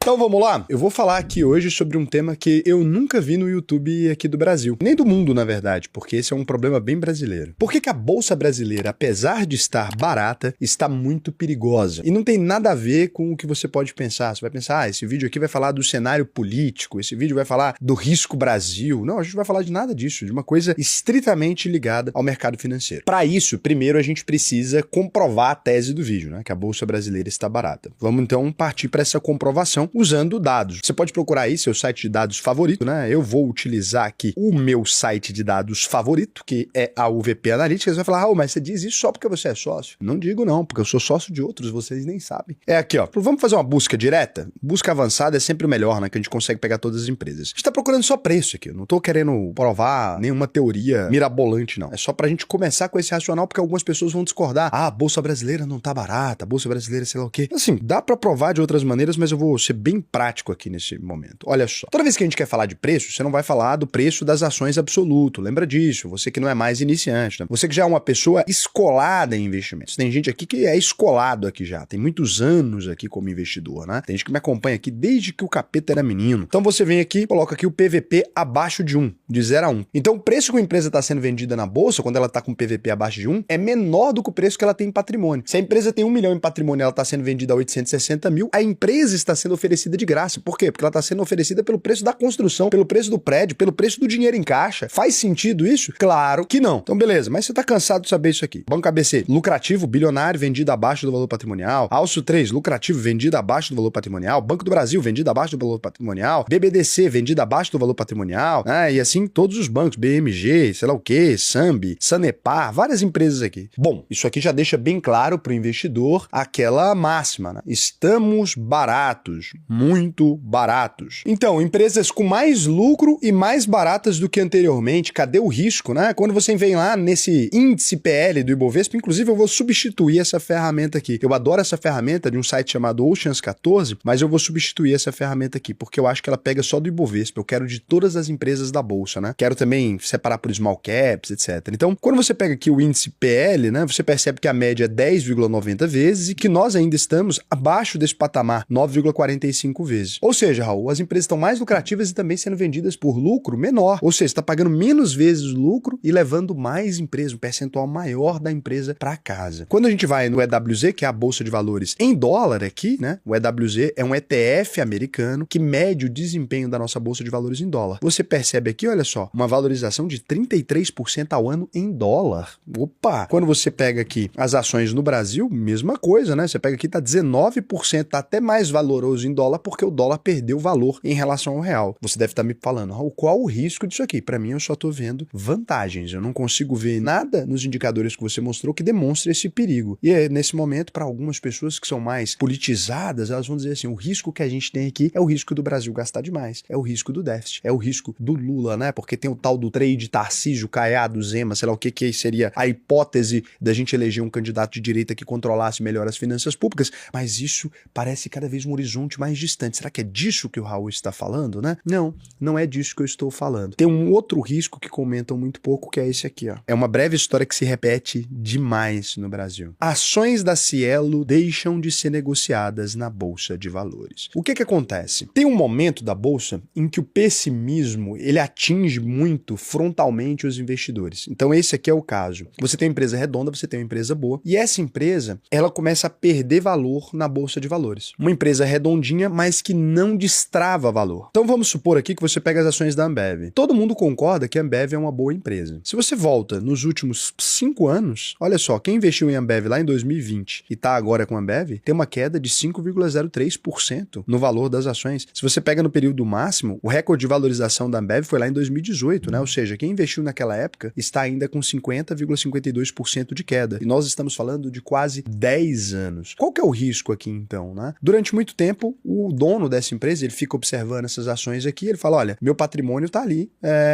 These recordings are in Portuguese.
Então vamos lá? Eu vou falar aqui hoje sobre um tema que eu nunca vi no YouTube aqui do Brasil. Nem do mundo, na verdade, porque esse é um problema bem brasileiro. Por que que a Bolsa Brasileira, apesar de estar barata, está muito perigosa? E não tem nada a ver com o que você pode pensar. Você vai pensar, esse vídeo aqui vai falar do cenário político, esse vídeo vai falar do risco Brasil. Não, a gente vai falar de nada disso, de uma coisa estritamente ligada ao mercado financeiro. Para isso, primeiro a gente precisa comprovar a tese do vídeo, né? Que a Bolsa Brasileira está barata. Vamos então partir para essa comprovação usando dados. Você pode procurar aí seu site de dados favorito, né? Eu vou utilizar aqui o meu site de dados favorito, que é a UVP Analytics. Você vai falar, mas você diz isso só porque você é sócio? Não digo não, porque eu sou sócio de outros, vocês nem sabem. É aqui, ó. Vamos fazer uma busca direta? Busca avançada é sempre o melhor, né? Que a gente consegue pegar todas as empresas. A gente tá procurando só preço aqui. Eu não tô querendo provar nenhuma teoria mirabolante, não. É só pra gente começar com esse racional, porque algumas pessoas vão discordar. Ah, a Bolsa Brasileira não tá barata, a Bolsa Brasileira sei lá o quê. Assim, dá pra provar de outras maneiras, mas eu vou ser bem prático aqui nesse momento. Olha só. Toda vez que a gente quer falar de preço, você não vai falar do preço das ações absoluto. Lembra disso. Você que não é mais iniciante, né? Você que já é uma pessoa escolada em investimentos. Tem gente aqui que é escolado aqui já. Tem muitos anos aqui como investidor, né? Tem gente que me acompanha aqui desde que o capeta era menino. Então você vem aqui, coloca aqui o PVP abaixo de 1, de 0 a 1. Então o preço que a empresa está sendo vendida na bolsa, quando ela está com PVP abaixo de 1, é menor do que o preço que ela tem em patrimônio. Se a empresa tem 1 milhão em patrimônio e ela está sendo vendida a 860 mil, a empresa está sendo oferecida de graça. Por quê? Porque ela está sendo oferecida pelo preço da construção, pelo preço do prédio, pelo preço do dinheiro em caixa. Faz sentido isso? Claro que não. Então beleza, mas você está cansado de saber isso aqui. Banco ABC, lucrativo, bilionário, vendido abaixo do valor patrimonial. Alço 3, lucrativo, vendido abaixo do valor patrimonial. Banco do Brasil, vendido abaixo do valor patrimonial. BBDC, vendido abaixo do valor patrimonial. E assim todos os bancos, BMG, sei lá o que, Sambi, Sanepar, várias empresas aqui. Bom, isso aqui já deixa bem claro para o investidor aquela máxima, né? Estamos baratos, muito baratos. Então, empresas com mais lucro e mais baratas do que anteriormente, cadê o risco, né? Quando você vem lá nesse índice PL do Ibovespa, inclusive eu vou substituir essa ferramenta aqui. Eu adoro essa ferramenta de um site chamado Oceans 14, mas eu vou substituir essa ferramenta aqui, porque eu acho que ela pega só do Ibovespa. Eu quero de todas as empresas da bolsa, né? Quero também separar por small caps, etc. Então, quando você pega aqui o índice PL, né? Você percebe que a média é 10,90 vezes e que nós ainda estamos abaixo desse patamar, 9,45 vezes. Ou seja, Raul, as empresas estão mais lucrativas e também sendo vendidas por lucro menor. Ou seja, está pagando menos vezes o lucro e levando mais empresa, um percentual maior da empresa para casa. Quando a gente vai no EWZ, que é a Bolsa de Valores em dólar aqui, né? O EWZ é um ETF americano que mede o desempenho da nossa Bolsa de Valores em dólar. Você percebe aqui, olha só, uma valorização de 33% ao ano em dólar. Opa! Quando você pega aqui as ações no Brasil, mesma coisa, né? Você pega aqui, tá 19%, tá até mais valoroso em dólar porque o dólar perdeu valor em relação ao real. Você deve estar me falando, Raul, qual o risco disso aqui? Para mim, eu só tô vendo vantagens. Eu não consigo ver nada nos indicadores que você mostrou que demonstre esse perigo. E nesse momento, para algumas pessoas que são mais politizadas, elas vão dizer assim, o risco que a gente tem aqui é o risco do Brasil gastar demais, é o risco do déficit, é o risco do Lula, né? Porque tem o tal do trade Tarcísio, Caiado, Zema, sei lá o que seria a hipótese da gente eleger um candidato de direita que controlasse melhor as finanças públicas, mas isso parece cada vez um horizonte mais distante. Será que é disso que o Raul está falando, né? Não, não é disso que eu estou falando. Tem um outro risco que comentam muito pouco, que é esse aqui, ó. É uma breve história que se repete demais no Brasil. Ações da Cielo deixam de ser negociadas na Bolsa de Valores. O que acontece? Tem um momento da Bolsa em que o pessimismo, ele atinge muito frontalmente os investidores. Então esse aqui é o caso. Você tem uma empresa redonda, você tem uma empresa boa, e essa empresa, ela começa a perder valor na Bolsa de Valores. Uma empresa redondinha, mas que não destrava valor. Então vamos supor aqui que você pega as ações da Ambev. Todo mundo concorda que a Ambev é uma boa empresa. Se você volta nos últimos 5 anos, olha só, quem investiu em Ambev lá em 2020 e tá agora com a Ambev, tem uma queda de 5,03% no valor das ações. Se você pega no período máximo, o recorde de valorização da Ambev foi lá em 2018, né? Ou seja, quem investiu naquela época está ainda com 50,52% de queda. E nós estamos falando de quase 10 anos. Qual que é o risco aqui então, né? Durante muito tempo, o dono dessa empresa, ele fica observando essas ações aqui, ele fala, olha, meu patrimônio tá ali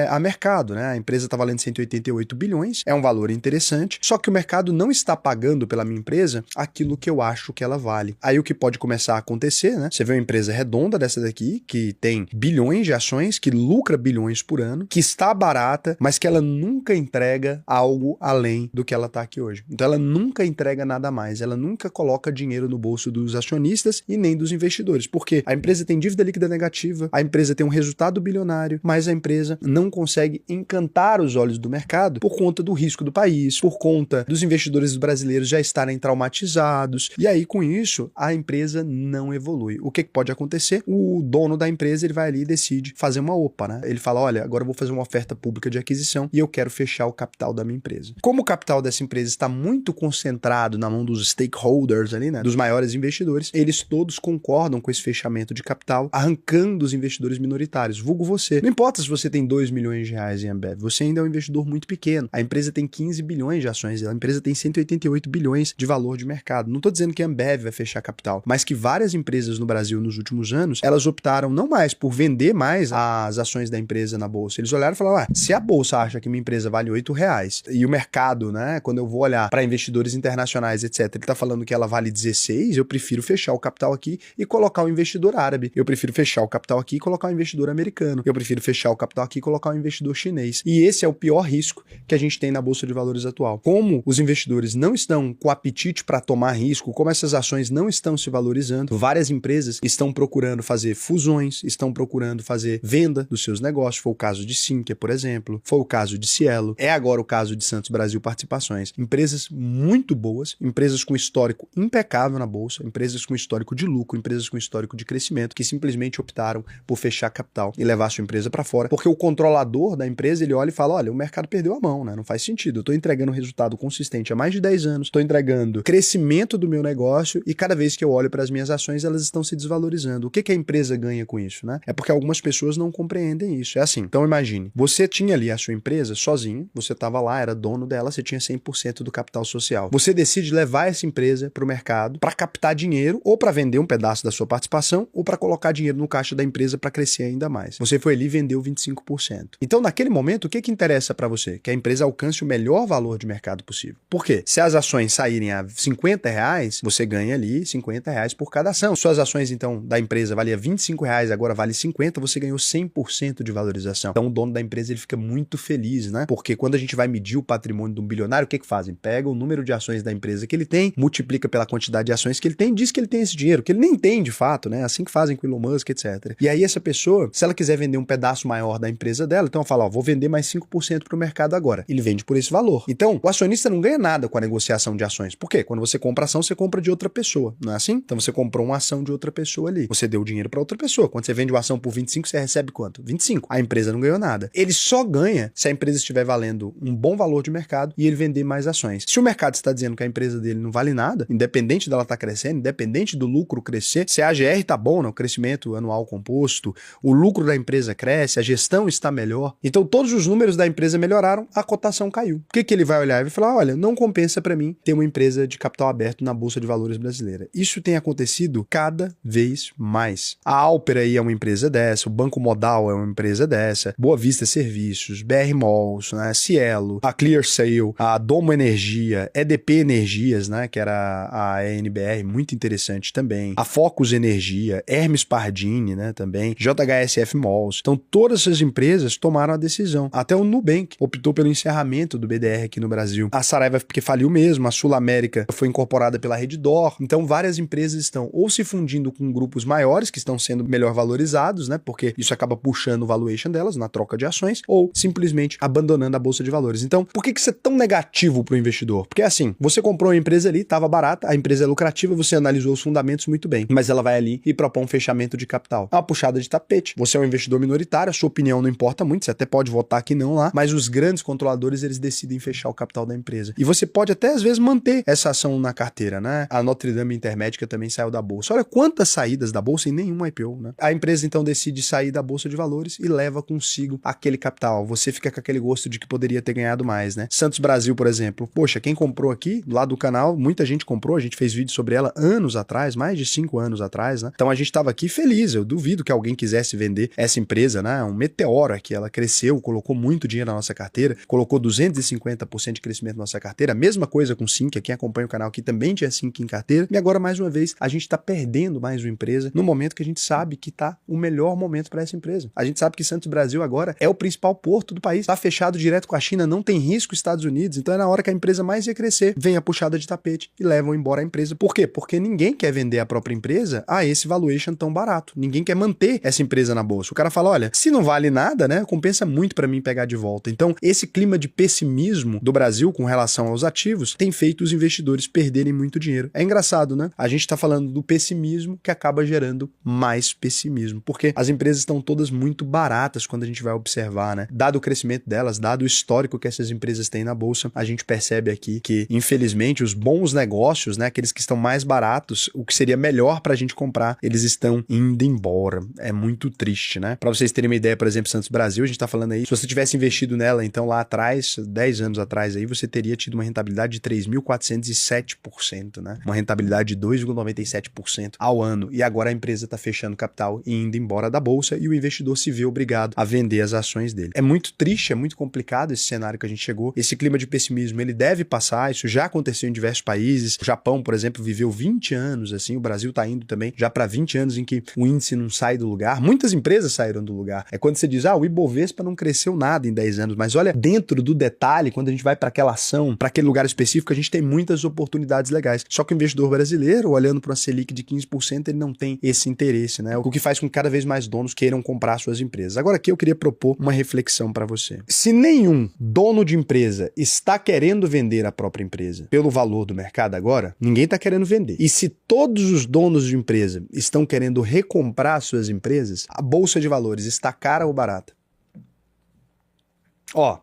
a mercado, né? A empresa tá valendo 188 bilhões, é um valor interessante, só que o mercado não está pagando pela minha empresa aquilo que eu acho que ela vale. Aí o que pode começar a acontecer, né? Você vê uma empresa redonda dessa daqui, que tem bilhões de ações, que lucra bilhões por por ano, que está barata, mas que ela nunca entrega algo além do que ela está aqui hoje. Então ela nunca entrega nada mais, ela nunca coloca dinheiro no bolso dos acionistas e nem dos investidores, porque a empresa tem dívida líquida negativa, a empresa tem um resultado bilionário, mas a empresa não consegue encantar os olhos do mercado por conta do risco do país, por conta dos investidores brasileiros já estarem traumatizados, e aí com isso a empresa não evolui. O que pode acontecer? O dono da empresa ele vai ali e decide fazer uma OPA, né? Ele fala, olha, agora eu vou fazer uma oferta pública de aquisição e eu quero fechar o capital da minha empresa. Como o capital dessa empresa está muito concentrado na mão dos stakeholders ali, né? Dos maiores investidores, eles todos concordam com esse fechamento de capital, arrancando os investidores minoritários, vulgo você. Não importa se você tem 2 milhões de reais em Ambev, você ainda é um investidor muito pequeno. A empresa tem 15 bilhões de ações, a empresa tem 188 bilhões de valor de mercado. Não estou dizendo que a Ambev vai fechar capital, mas que várias empresas no Brasil nos últimos anos, elas optaram não mais por vender mais as ações da empresa na bolsa. Eles olharam e falaram, se a bolsa acha que minha empresa vale R$8 e o mercado, né, quando eu vou olhar para investidores internacionais, etc., ele está falando que ela vale 16, eu prefiro fechar o capital aqui e colocar um investidor árabe. Eu prefiro fechar o capital aqui e colocar um investidor americano. Eu prefiro fechar o capital aqui e colocar um investidor chinês. E esse é o pior risco que a gente tem na Bolsa de Valores atual. Como os investidores não estão com apetite para tomar risco, como essas ações não estão se valorizando, várias empresas estão procurando fazer fusões, estão procurando fazer venda dos seus negócios. Foi o caso de Sinqia, por exemplo. Foi o caso de Cielo. É agora o caso de Santos Brasil Participações. Empresas muito boas, empresas com histórico impecável na Bolsa, empresas com histórico de lucro, empresas com histórico de crescimento, que simplesmente optaram por fechar capital e levar a sua empresa para fora, porque o controlador da empresa, ele olha e fala, olha, o mercado perdeu a mão, né? Não faz sentido. Eu estou entregando um resultado consistente há mais de 10 anos, estou entregando crescimento do meu negócio e cada vez que eu olho para as minhas ações, elas estão se desvalorizando. O que a empresa ganha com isso, né? É porque algumas pessoas não compreendem isso. É assim. Então imagine, você tinha ali a sua empresa sozinho, você estava lá, era dono dela, você tinha 100% do capital social. Você decide levar essa empresa para o mercado para captar dinheiro ou para vender um pedaço da sua participação ou para colocar dinheiro no caixa da empresa para crescer ainda mais. Você foi ali e vendeu 25%. Então, naquele momento, o que interessa para você? Que a empresa alcance o melhor valor de mercado possível. Por quê? Se as ações saírem a R$50, você ganha ali R$50 por cada ação. Suas ações, então, da empresa valia R$25, agora vale 50, você ganhou 100% de valorização. Então, o dono da empresa ele fica muito feliz, né? Porque quando a gente vai medir o patrimônio de um bilionário, o que fazem? Pega o número de ações da empresa que ele tem, multiplica pela quantidade de ações que ele tem, diz que ele tem esse dinheiro, que ele nem tem de fato, né? Assim que fazem com o Elon Musk, etc. E aí essa pessoa, se ela quiser vender um pedaço maior da empresa dela, então ela fala, vou vender mais 5% para o mercado agora. Ele vende por esse valor. Então, o acionista não ganha nada com a negociação de ações. Por quê? Quando você compra ação, você compra de outra pessoa, não é assim? Então você comprou uma ação de outra pessoa ali. Você deu dinheiro para outra pessoa. Quando você vende uma ação por 25, você recebe quanto? 25. A empresa não ganhou nada. Ele só ganha se a empresa estiver valendo um bom valor de mercado e ele vender mais ações. Se o mercado está dizendo que a empresa dele não vale nada, independente dela estar crescendo, independente do lucro crescer, se a AGR está bom, né? O crescimento anual composto, o lucro da empresa cresce, a gestão está melhor. Então todos os números da empresa melhoraram, a cotação caiu. O que ele vai olhar e vai falar, olha, não compensa para mim ter uma empresa de capital aberto na Bolsa de Valores brasileira. Isso tem acontecido cada vez mais. A Alper aí é uma empresa dessa, o Banco Modal é uma empresa dessa, Boa Vista Serviços, BR Malls, né? Cielo, a ClearSale, a Domo Energia, EDP Energias, né? Que era a ENBR, muito interessante também, a Focus Energia, Hermes Pardini, né? Também, JHSF Malls. Então todas essas empresas tomaram a decisão. Até o Nubank optou pelo encerramento do BDR aqui no Brasil. A Saraiva porque faliu mesmo, a Sul América foi incorporada pela Reddor. Então várias empresas estão ou se fundindo com grupos maiores que estão sendo melhor valorizados, né? Porque isso acaba puxando o valuation delas na troca de ações, ou simplesmente abandonando a bolsa de valores. Então, por que isso é tão negativo para o investidor? Porque assim, você comprou uma empresa ali, estava barata, a empresa é lucrativa, você analisou os fundamentos muito bem, mas ela vai ali e propõe um fechamento de capital. É uma puxada de tapete. Você é um investidor minoritário, a sua opinião não importa muito, você até pode votar que não lá, mas os grandes controladores, eles decidem fechar o capital da empresa. E você pode até, às vezes, manter essa ação na carteira, né? A Notre Dame Intermédica também saiu da bolsa. Olha quantas saídas da bolsa e nenhum IPO, né? A empresa, então, decide sair da bolsa de valores e leva consigo aquele capital. Você fica com aquele gosto de que poderia ter ganhado mais, né? Santos Brasil, por exemplo. Poxa, quem comprou aqui, lá do canal, muita gente comprou, a gente fez vídeo sobre ela anos atrás, mais de 5 anos atrás, né? Então a gente estava aqui feliz, eu duvido que alguém quisesse vender essa empresa, né? Um meteoro aqui, ela cresceu, colocou muito dinheiro na nossa carteira, colocou 250% de crescimento na nossa carteira, a mesma coisa com Sinqia, quem acompanha o canal aqui também tinha Sinqia em carteira, e agora mais uma vez a gente está perdendo mais uma empresa no momento que a gente sabe que está o melhor momento para essa empresa. A gente sabe que Santos Brasil Brasil agora é o principal porto do país, tá fechado direto com a China, não tem risco Estados Unidos, então é na hora que a empresa mais ia crescer, vem a puxada de tapete e levam embora a empresa. Por quê? Porque ninguém quer vender a própria empresa a esse valuation tão barato. Ninguém quer manter essa empresa na bolsa. O cara fala, olha, se não vale nada, né, compensa muito para mim pegar de volta. Então, esse clima de pessimismo do Brasil com relação aos ativos tem feito os investidores perderem muito dinheiro. É engraçado, né? A gente tá falando do pessimismo que acaba gerando mais pessimismo, porque as empresas estão todas muito baratas quando a gente vai observar, né? Dado o crescimento delas, dado o histórico que essas empresas têm na bolsa, a gente percebe aqui que, infelizmente, os bons negócios, né, aqueles que estão mais baratos, o que seria melhor pra gente comprar, eles estão indo embora. É muito triste, né? Pra vocês terem uma ideia, por exemplo, Santos Brasil, a gente tá falando aí, se você tivesse investido nela, então lá atrás, 10 anos atrás aí, você teria tido uma rentabilidade de 3.407%, né? Uma rentabilidade de 2,97% ao ano. E agora a empresa tá fechando capital e indo embora da bolsa e o investidor se vê obrigado a vender as ações dele. É muito triste, é muito complicado esse cenário que a gente chegou. Esse clima de pessimismo, ele deve passar, isso já aconteceu em diversos países. O Japão, por exemplo, viveu 20 anos, assim, o Brasil tá indo também já para 20 anos em que o índice não sai do lugar. Muitas empresas saíram do lugar. É quando você diz, o Ibovespa não cresceu nada em 10 anos, mas olha, dentro do detalhe, quando a gente vai para aquela ação, para aquele lugar específico, a gente tem muitas oportunidades legais. Só que o investidor brasileiro, olhando para uma Selic de 15%, ele não tem esse interesse, né? O que faz com que cada vez mais donos queiram comprar suas empresas. Agora aqui eu queria propor uma reflexão para você. Se nenhum dono de empresa está querendo vender a própria empresa pelo valor do mercado agora, ninguém está querendo vender. E se todos os donos de empresa estão querendo recomprar suas empresas, a bolsa de valores está cara ou barata?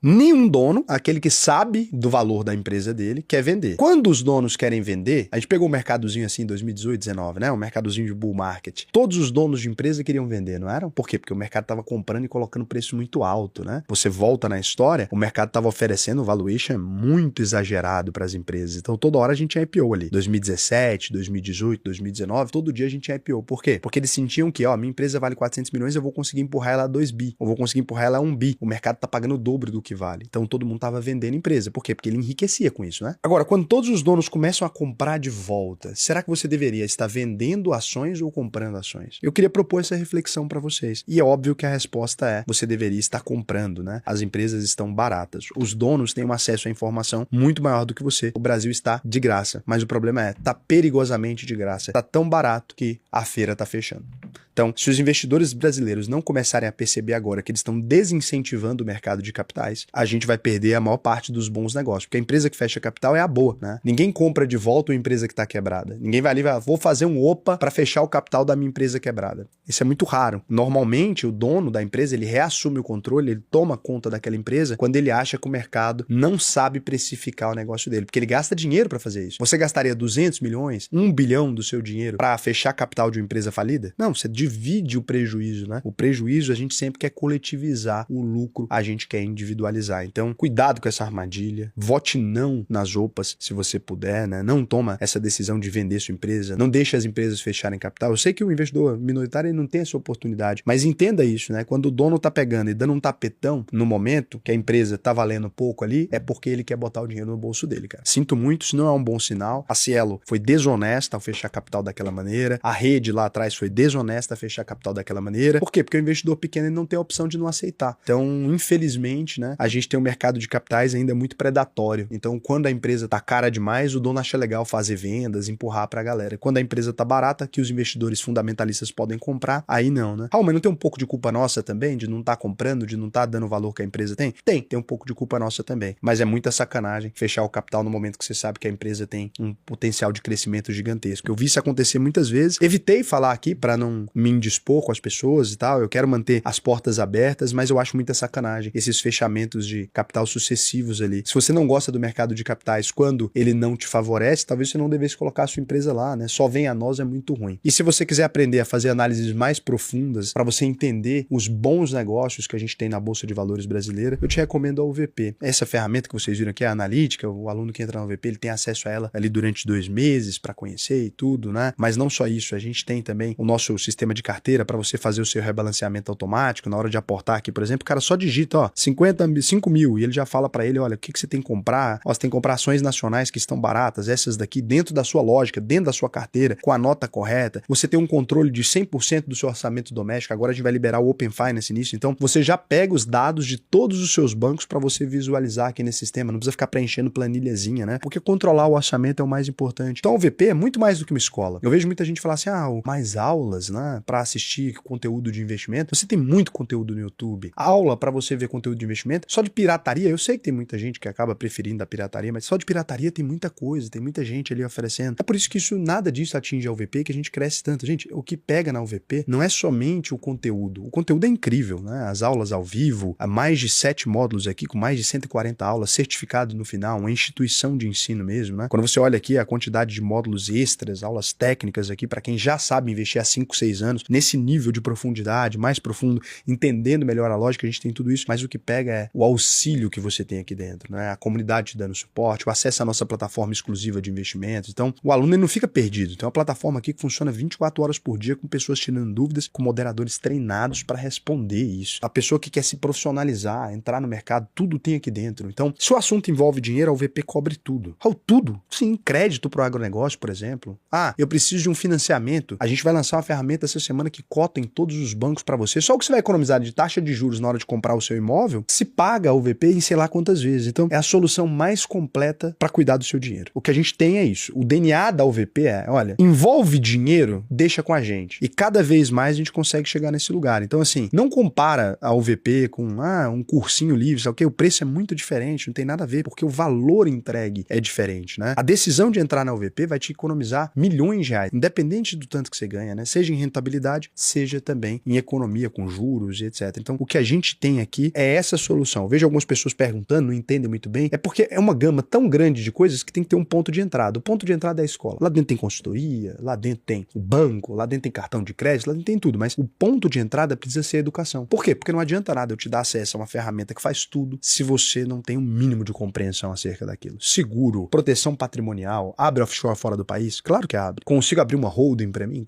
Nenhum dono, aquele que sabe do valor da empresa dele, quer vender. Quando os donos querem vender, a gente pegou um mercadozinho assim em 2018, 2019, né? Um mercadozinho de bull market. Todos os donos de empresa queriam vender, não eram? Por quê? Porque o mercado estava comprando e colocando preço muito alto, né? Você volta na história, o mercado estava oferecendo um valuation muito exagerado para as empresas. Então toda hora a gente tinha IPO ali. 2017, 2018, 2019, todo dia a gente tinha IPO. Por quê? Porque eles sentiam que, minha empresa vale 400 milhões, eu vou conseguir empurrar ela a 2 bi. Eu vou conseguir empurrar ela a 1 bi. O mercado tá pagando o dobro do que vale. Então todo mundo estava vendendo empresa. Por quê? Porque ele enriquecia com isso, né? Agora, quando todos os donos começam a comprar de volta, será que você deveria estar vendendo ações ou comprando ações? Eu queria propor essa reflexão para vocês. E é óbvio que a resposta é: você deveria estar comprando, né? As empresas estão baratas. Os donos têm um acesso à informação muito maior do que você. O Brasil está de graça. Mas o problema é, tá perigosamente de graça. Tá tão barato que a feira tá fechando. Então, se os investidores brasileiros não começarem a perceber agora que eles estão desincentivando o mercado de capitais, a gente vai perder a maior parte dos bons negócios. Porque a empresa que fecha capital é a boa, né? Ninguém compra de volta uma empresa que está quebrada. Ninguém vai ali e vai, vou fazer um OPA para fechar o capital da minha empresa quebrada. Isso é muito raro. Normalmente, o dono da empresa, ele reassume o controle, ele toma conta daquela empresa quando ele acha que o mercado não sabe precificar o negócio dele. Porque ele gasta dinheiro para fazer isso. Você gastaria 200 milhões, 1 bilhão do seu dinheiro para fechar capital de uma empresa falida? Não, você divide o prejuízo, né? O prejuízo a gente sempre quer coletivizar, o lucro a gente quer individualizar. Então, cuidado com essa armadilha. Vote não nas OPAs, se você puder, né? Não toma essa decisão de vender sua empresa. Não deixe as empresas fecharem capital. Eu sei que o investidor minoritário não tem essa oportunidade, mas entenda isso, né? Quando o dono tá pegando e dando um tapetão no momento que a empresa tá valendo pouco ali, é porque ele quer botar o dinheiro no bolso dele, cara. Sinto muito, isso não é um bom sinal. A Cielo foi desonesta ao fechar capital daquela maneira. A Rede lá atrás foi desonesta a fechar capital daquela maneira. Por quê? Porque o investidor pequeno ele não tem a opção de não aceitar. Então, infelizmente, né, a gente tem um mercado de capitais ainda muito predatório. Então, quando a empresa tá cara demais, o dono acha legal fazer vendas, empurrar pra galera. Quando a empresa tá barata, que os investidores fundamentalistas podem comprar, aí não, né? Mas não tem um pouco de culpa nossa também, de não tá comprando, de não tá dando o valor que a empresa tem? Tem um pouco de culpa nossa também. Mas é muita sacanagem fechar o capital no momento que você sabe que a empresa tem um potencial de crescimento gigantesco. Eu vi isso acontecer muitas vezes. Evitei falar aqui para não me indispor com as pessoas e tal. Eu quero manter as portas abertas, mas eu acho muita sacanagem esses fechamentos de capital sucessivos ali. Se você não gosta do mercado de capitais quando ele não te favorece, talvez você não devesse colocar a sua empresa lá, né? Só vem a nós é muito ruim. E se você quiser aprender a fazer análises mais profundas para você entender os bons negócios que a gente tem na Bolsa de Valores brasileira, eu te recomendo a UVP. Essa ferramenta que vocês viram aqui, a analítica, o aluno que entra na UVP, ele tem acesso a ela ali durante 2 meses para conhecer e tudo, né? Mas não só isso, a gente tem também o nosso sistema sistema de carteira para você fazer o seu rebalanceamento automático, na hora de aportar aqui, por exemplo, o cara só digita, ó, 5 mil, e ele já fala para ele, olha, o que você tem que comprar? Ó, você tem que comprar ações nacionais que estão baratas, essas daqui dentro da sua lógica, dentro da sua carteira, com a nota correta. Você tem um controle de 100% do seu orçamento doméstico, agora a gente vai liberar o Open Finance nisso, então você já pega os dados de todos os seus bancos para você visualizar aqui nesse sistema, não precisa ficar preenchendo planilhazinha, né? Porque controlar o orçamento é o mais importante. Então o VP é muito mais do que uma escola. Eu vejo muita gente falar assim, mais aulas, né, para assistir conteúdo de investimento. Você tem muito conteúdo no YouTube. Aula para você ver conteúdo de investimento. Só de pirataria, eu sei que tem muita gente que acaba preferindo a pirataria, mas só de pirataria tem muita coisa, tem muita gente ali oferecendo. É por isso que nada disso atinge a UVP, que a gente cresce tanto. Gente, o que pega na UVP não é somente o conteúdo. O conteúdo é incrível, né? As aulas ao vivo, há mais de 7 módulos aqui, com mais de 140 aulas, certificado no final, uma instituição de ensino mesmo, né? Quando você olha aqui a quantidade de módulos extras, aulas técnicas aqui, para quem já sabe investir há 5, 6 anos, nesse nível de profundidade, mais profundo, entendendo melhor a lógica, a gente tem tudo isso, mas o que pega é o auxílio que você tem aqui dentro, né? A comunidade te dando suporte, o acesso à nossa plataforma exclusiva de investimentos. Então, o aluno ele não fica perdido. Tem uma plataforma aqui que funciona 24 horas por dia, com pessoas tirando dúvidas, com moderadores treinados para responder isso. A pessoa que quer se profissionalizar, entrar no mercado, tudo tem aqui dentro. Então, se o assunto envolve dinheiro, a UVP cobre tudo. Tudo? Sim, crédito para o agronegócio, por exemplo. Eu preciso de um financiamento. A gente vai lançar uma ferramenta essa semana que cota em todos os bancos para você. Só o que você vai economizar de taxa de juros na hora de comprar o seu imóvel, se paga a UVP em sei lá quantas vezes. Então, é a solução mais completa para cuidar do seu dinheiro. O que a gente tem é isso. O DNA da UVP é, olha, envolve dinheiro, deixa com a gente. E cada vez mais a gente consegue chegar nesse lugar. Então, assim, não compara a UVP com um cursinho livre, sabe o quê? O preço é muito diferente, não tem nada a ver, porque o valor entregue é diferente, né? A decisão de entrar na UVP vai te economizar milhões de reais, independente do tanto que você ganha, né? Seja em rentabilidade, seja também em economia, com juros e etc. Então, o que a gente tem aqui é essa solução. Eu vejo algumas pessoas perguntando, não entendem muito bem, é porque é uma gama tão grande de coisas que tem que ter um ponto de entrada. O ponto de entrada é a escola. Lá dentro tem consultoria, lá dentro tem o banco, lá dentro tem cartão de crédito, lá dentro tem tudo, mas o ponto de entrada precisa ser a educação. Por quê? Porque não adianta nada eu te dar acesso a uma ferramenta que faz tudo se você não tem um mínimo de compreensão acerca daquilo. Seguro, proteção patrimonial, abre offshore fora do país? Claro que abre. Consigo abrir uma holding para mim?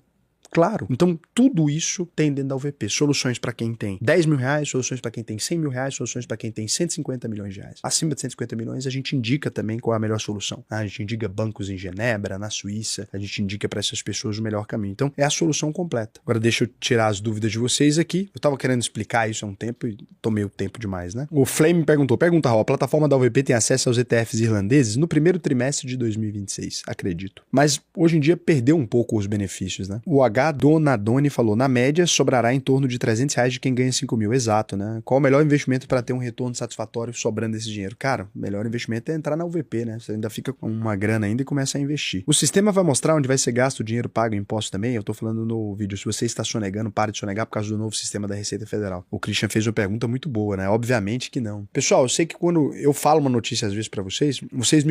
Claro. Então, tudo isso tem dentro da UVP. Soluções para quem tem 10 mil reais, soluções para quem tem 100 mil reais, soluções para quem tem 150 milhões de reais. Acima de 150 milhões, a gente indica também qual é a melhor solução. A gente indica bancos em Genebra, na Suíça, a gente indica para essas pessoas o melhor caminho. Então, é a solução completa. Agora, deixa eu tirar as dúvidas de vocês aqui. Eu estava querendo explicar isso há um tempo e tomei o tempo demais, né? O Flame pergunta, Raul, a plataforma da UVP tem acesso aos ETFs irlandeses no primeiro trimestre de 2026, acredito. Mas, hoje em dia, perdeu um pouco os benefícios, né? O Donadoni falou, na média, sobrará em torno de R$300 de quem ganha 5 mil. Exato, né? Qual o melhor investimento para ter um retorno satisfatório sobrando esse dinheiro? Cara, o melhor investimento é entrar na UVP, né? Você ainda fica com uma grana ainda e começa a investir. O sistema vai mostrar onde vai ser gasto o dinheiro pago em imposto também? Eu tô falando no vídeo. Se você está sonegando, pare de sonegar por causa do novo sistema da Receita Federal. O Christian fez uma pergunta muito boa, né? Obviamente que não. Pessoal, eu sei que quando eu falo uma notícia às vezes para vocês me